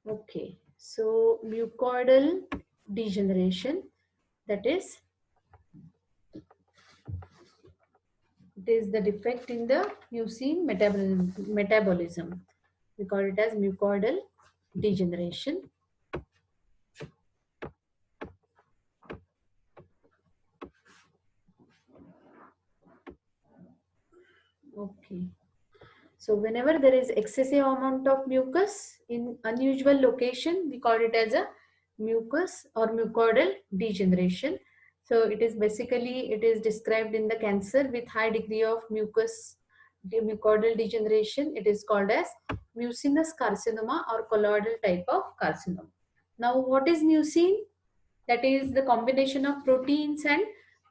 Okay, so mucoidal degeneration, that is, it is the defect in the mucin metabolism. We call it as mucoidal degeneration. Okay. So whenever there is excessive amount of mucus in unusual location, we call it as a mucus or mucoidal degeneration. So it is basically, it is described in the cancer with high degree of mucus, mucoidal degeneration. It is called as mucinous carcinoma or colloidal type of carcinoma. Now what is mucin? That is the combination of proteins and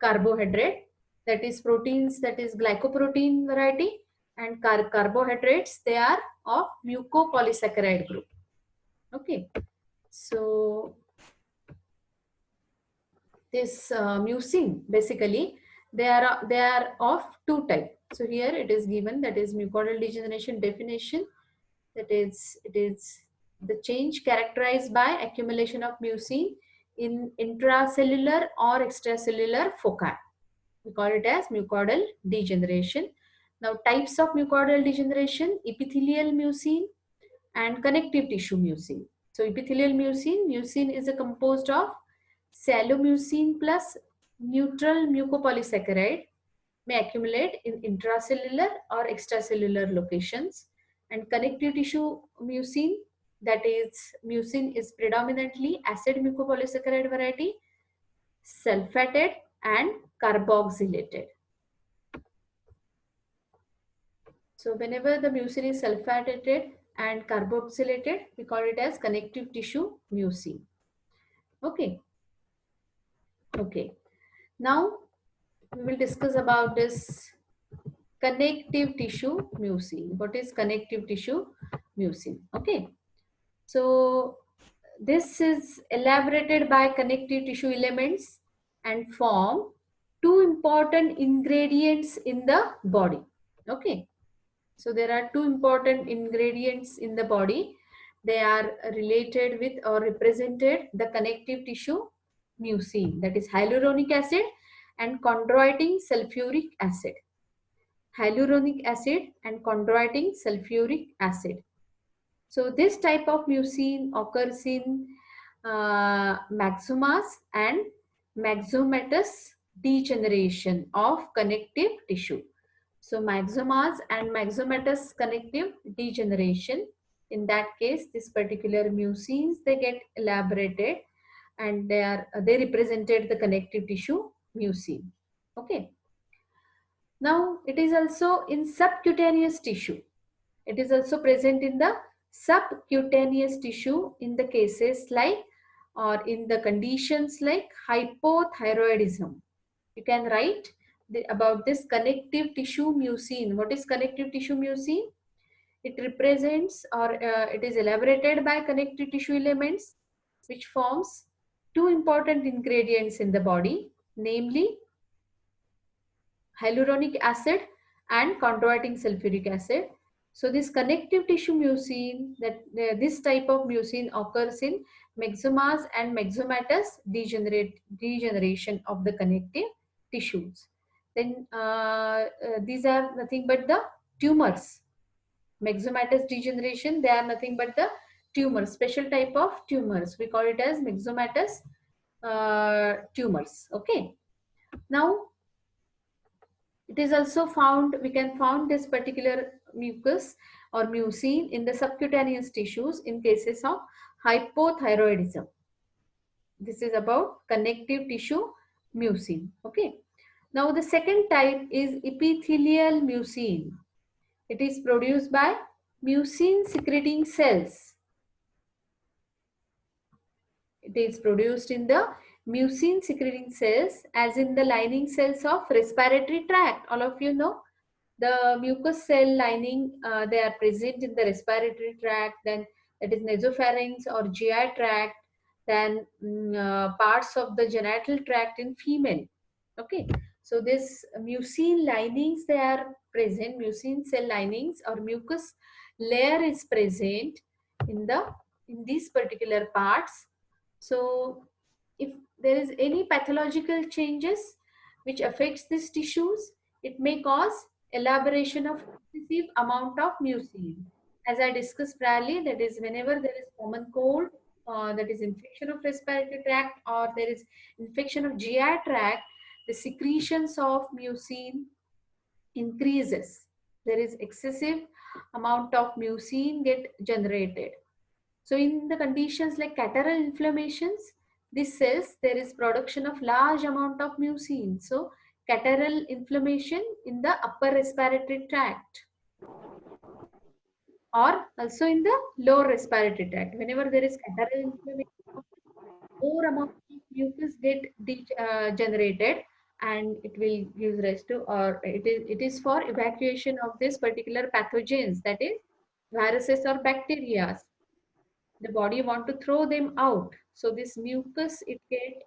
carbohydrate. That is proteins, that is glycoprotein variety, and carbohydrates, they are of mucopolysaccharide group. Okay, so this mucin, basically they are of two type. So here it is given, that is mucoidal degeneration definition, that is, it is the change characterized by accumulation of mucin in intracellular or extracellular foci. We call it as mucoidal degeneration. Now types of mucoidal degeneration: epithelial mucin and connective tissue mucin. So epithelial mucin is a composed of sallomucin plus neutral mucopolysaccharide, may accumulate in intracellular or extracellular locations. And connective tissue mucin, that is, mucin is predominantly acid mucopolysaccharide variety, sulfated and carboxylated. So whenever the mucin is sulfated and carboxylated, we call it as connective tissue mucin. Okay. Okay. Now we will discuss about this connective tissue mucin. What is connective tissue mucin? Okay. So this is elaborated by connective tissue elements and form two important ingredients in the body. Okay. So there are two important ingredients in the body. They are related with or represented the connective tissue mucin, that is hyaluronic acid and chondroitin sulfuric acid. Hyaluronic acid and chondroitin sulfuric acid. So this type of mucin occurs in myxomas and myxomatous degeneration of connective tissue. So myxomas and myxomatous connective degeneration, in that case this particular mucins, they get elaborated and they represented the connective tissue mucin. Okay. Now it is also in subcutaneous tissue. It is also present in the subcutaneous tissue in the cases like, or in the conditions like hypothyroidism. You can write about this connective tissue mucin. What is connective tissue mucin? It represents, or it is elaborated by connective tissue elements which forms two important ingredients in the body, namely hyaluronic acid and chondroitin sulfuric acid. So this connective tissue mucin, that this type of mucin occurs in myxomas and myxomatous degeneration of the connective tissues. Then these are nothing but the tumors. Myxomatous degeneration, they are nothing but the tumors, special type of tumors. We call it as myxomatous tumors. Okay. Now it is also found, we can found this particular mucus or mucin in the subcutaneous tissues in cases of hypothyroidism. This is about connective tissue mucin. Okay. Now the second type is epithelial mucin. It is produced by mucin secreting cells. It is produced in the mucin secreting cells, as in the lining cells of respiratory tract. All of you know the mucous cell lining, they are present in the respiratory tract, then that is nasopharynx or GI tract, then parts of the genital tract in female. Okay, so this mucin linings, they are present, mucin cell linings or mucus layer is present in the in these particular parts. So if there is any pathological changes which affects these tissues, it may cause elaboration of excessive amount of mucin. As I discussed priorly, that is whenever there is common cold, that is infection of respiratory tract, or there is infection of GI tract, the secretions of mucin increases. There is excessive amount of mucin get generated. So in the conditions like catarrhal inflammations, these cells, there is production of large amount of mucin. So catarrhal inflammation in the upper respiratory tract, or also in the lower respiratory tract. Whenever there is catarrhal inflammation, more amount of mucus get generated, and it will give rise to, or it is for evacuation of this particular pathogens, that is viruses or bacteria. The body want to throw them out, so this mucus it get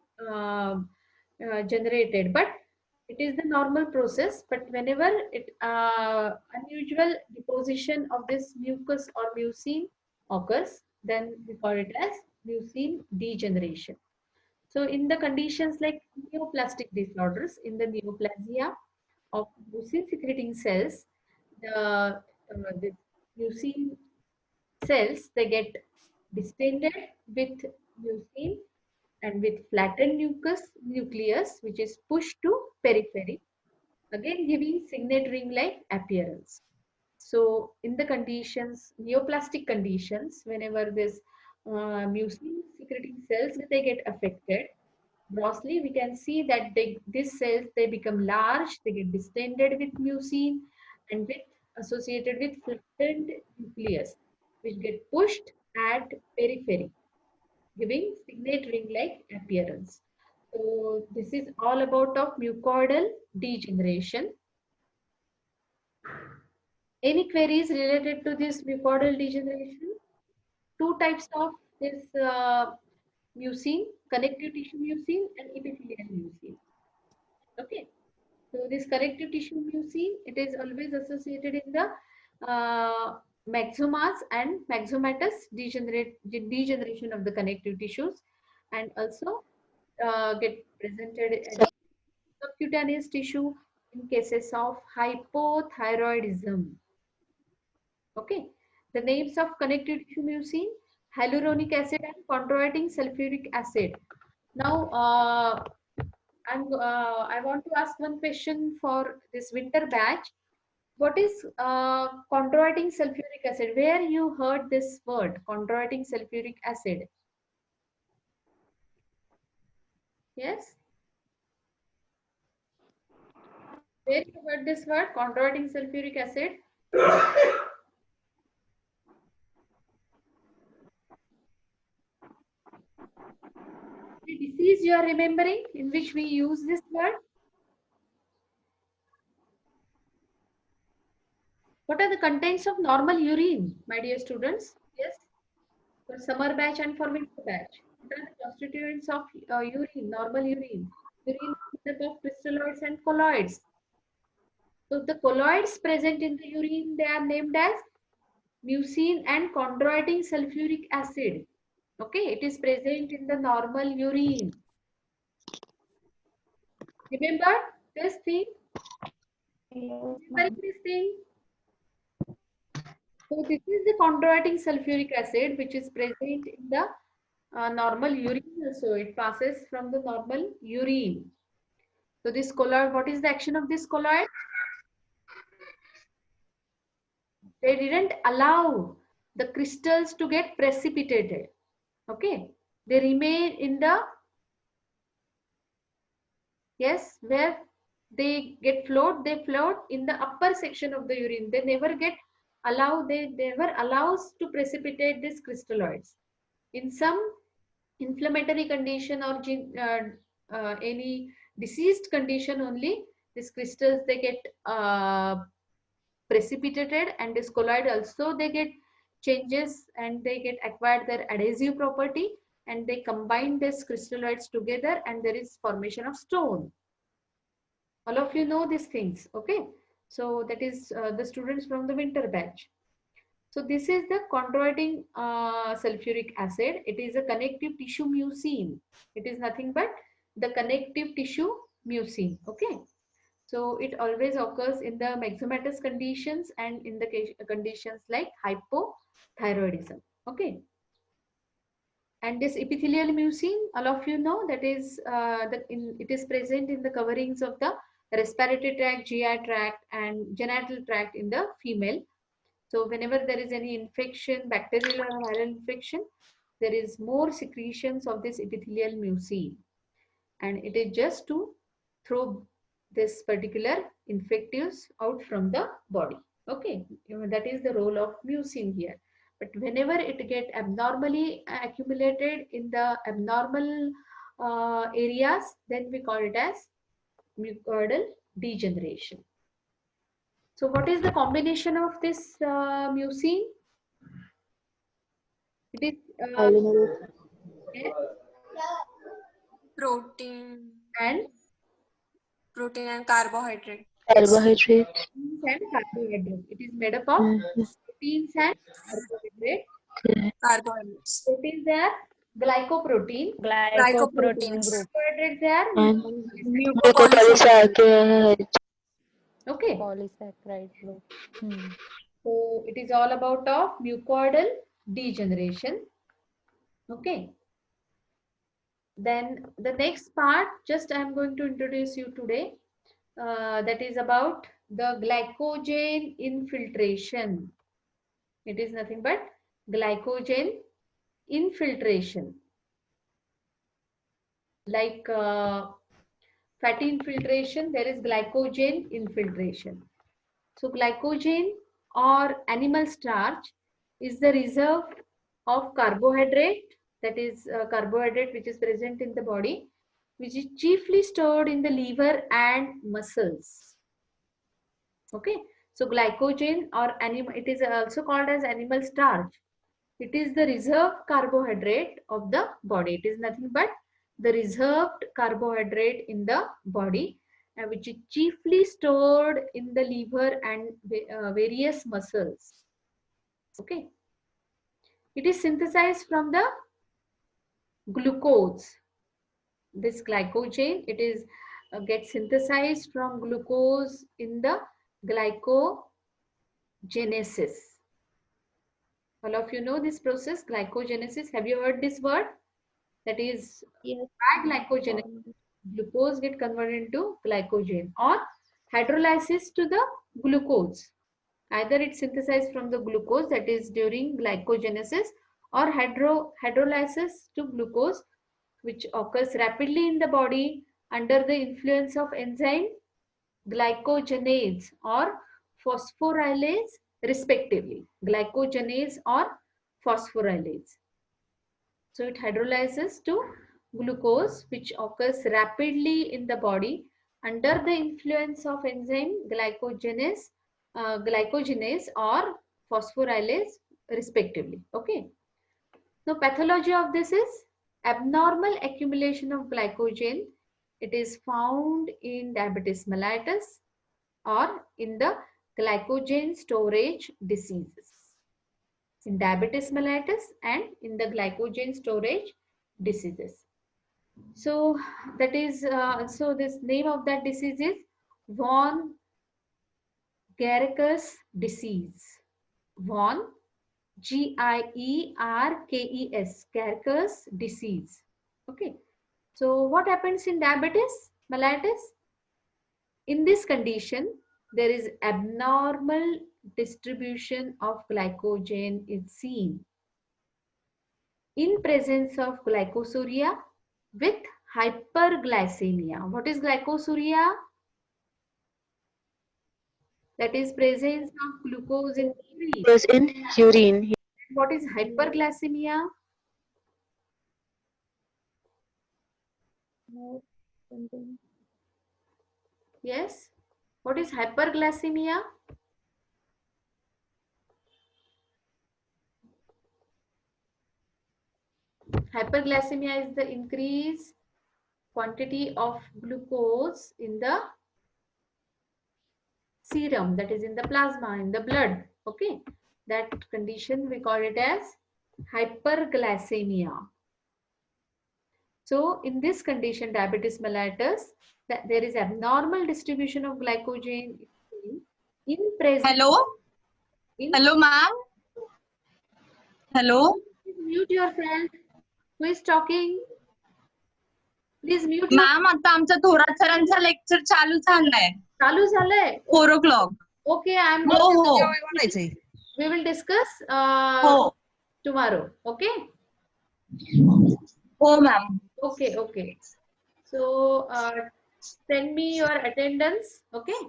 generated, but it is the normal process. But whenever it unusual deposition of this mucus or mucin occurs, then we call it as mucin degeneration. So in the conditions like neoplastic disorders, in the neoplasia of mucin secreting cells, the mucin cells, they get distended with mucin and with flattened nucleus, which is pushed to periphery, again giving signet ring-like appearance. So in the conditions, neoplastic conditions, whenever this mucin secreting cells, they get affected, grossly we can see that these cells, they become large, they get distended with mucin and with associated with flattened nucleus, which get pushed at periphery, giving signet ring-like appearance. So this is all about of mucoidal degeneration. Any queries related to this mucoidal degeneration? Two types of this mucin, connective tissue mucin and epithelial mucin. Okay. So this connective tissue mucin, it is always associated in the maxomas and maxomatous degeneration of the connective tissues, and also get presented as subcutaneous tissue in cases of hypothyroidism. Okay. The names of connective tissue mucin: hyaluronic acid and chondroitin sulfuric acid. Now, I want to ask one question for this winter batch. What is chondroitin sulfuric acid? Where you heard this word, chondroitin sulfuric acid? Yes? Where you heard this word, chondroitin sulfuric acid? The disease you are remembering in which we use this word? What are the contents of normal urine, my dear students? Yes, for summer batch and for winter batch. What are the constituents of urine, normal urine? Urine is made up of crystalloids and colloids. So the colloids present in the urine, they are named as mucin and chondroitin sulfuric acid. Okay, it is present in the normal urine. Remember this thing? Remember this thing? So this is the chondroitin sulfuric acid which is present in the normal urine. So it passes from the normal urine. So this colloid, what is the action of this colloid? They didn't allow the crystals to get precipitated. Okay, they remain in the, yes, where they get float, they float in the upper section of the urine. They never get they never allows to precipitate these crystalloids. In some inflammatory condition or any diseased condition only, these crystals, they get precipitated, and this colloid also they get changes and they get acquired their adhesive property, and they combine these crystalloids together and there is formation of stone. All of you know these things. Okay, so that is the students from the winter batch. So this is the chondroitin sulfuric acid. It is a connective tissue mucin. It is nothing but the connective tissue mucin. Okay. So it always occurs in the myxomatous conditions and in the conditions like hypothyroidism. Okay. And this epithelial mucin, all of you know, that is it is present in the coverings of the respiratory tract, GI tract, and genital tract in the female. So whenever there is any infection, bacterial or viral infection, there is more secretions of this epithelial mucin, and it is just to throw this particular infectives out from the body. Okay, that is the role of mucin here. But whenever it get abnormally accumulated in the abnormal areas, then we call it as mucoidal degeneration. So what is the combination of this mucin? It is Polymerase S Protein, and protein and carbohydrate. carbohydrates. and carbohydrate. It is made up of Mhm. proteins and carbohydrate. Carbohydrates. Proteins are glycoprotein. Glycoprotein Glycoproteins. group. Carbohydrates are And mucopolysaccharides. Mucopolysaccharides. mucopolysaccharides. Okay, Polysaccharide group. so it is all about of mucoidal degeneration. Okay, then the next part, just I am going to introduce you today. That is about the glycogen infiltration. It is nothing but glycogen infiltration. Like fatty infiltration, there is glycogen infiltration. So glycogen or animal starch is the reserve of carbohydrate, that is carbohydrate which is present in the body, which is chiefly stored in the liver and muscles. Okay, so glycogen or animal, it is also called as animal starch. It is the reserved carbohydrate of the body. It is nothing but the reserved carbohydrate in the body, which is chiefly stored in the liver and various muscles. Okay. It is synthesized from the glucose. This glycogen, it is gets synthesized from glucose in the glycogenesis. All of you know this process, glycogenesis. Have you heard this word? That is Yes. by glycogenesis, glucose get converted into glycogen or hydrolysis to the glucose. Either it's synthesized from the glucose, that is during glycogenesis, or hydrolysis to glucose, which occurs rapidly in the body under the influence of enzyme glycogenase or phosphorylase respectively. Glycogenase or phosphorylase. So it hydrolyzes to glucose, which occurs rapidly in the body under the influence of enzyme glycogenase or phosphorylase respectively. Okay. Now pathology of this is abnormal accumulation of glycogen. It is found in diabetes mellitus or in the glycogen storage diseases. In diabetes mellitus and in the glycogen storage diseases. So that is so this name of that disease is von Gierkes disease. Von Gierkes, Gierkes disease. Okay. So what happens in diabetes mellitus? In this condition, there is abnormal distribution of glycogen is seen in presence of glycosuria with hyperglycemia. What is glycosuria? That is presence of glucose in urine. Was in urine. What is hyperglycemia? Yes. What is hyperglycemia? Hyperglycemia is the increased quantity of glucose in the serum, that is in the plasma, in the blood. Okay. That condition we call it as hyperglycemia. So in this condition, diabetes mellitus, that there is abnormal distribution of glycogen in presence. Hello? Hello, ma'am? Hello? Please mute yourself. Who is talking? Please mute your. Ma'am आता आमचा थोरात सरांचा lecture चालू झालाय चालू झालंय. 4 o'clock. Okay, I am. हो हो We will discuss हो tomorrow. Okay. हो ma'am. Okay. Okay. So send me your attendance. Okay.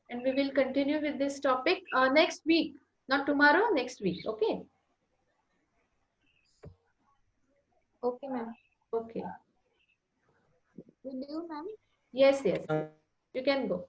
And we will continue with this topic next week. Not tomorrow. Next week. Okay. Okay, ma'am. Okay. Will you, ma'am? Yes. Yes. You can go.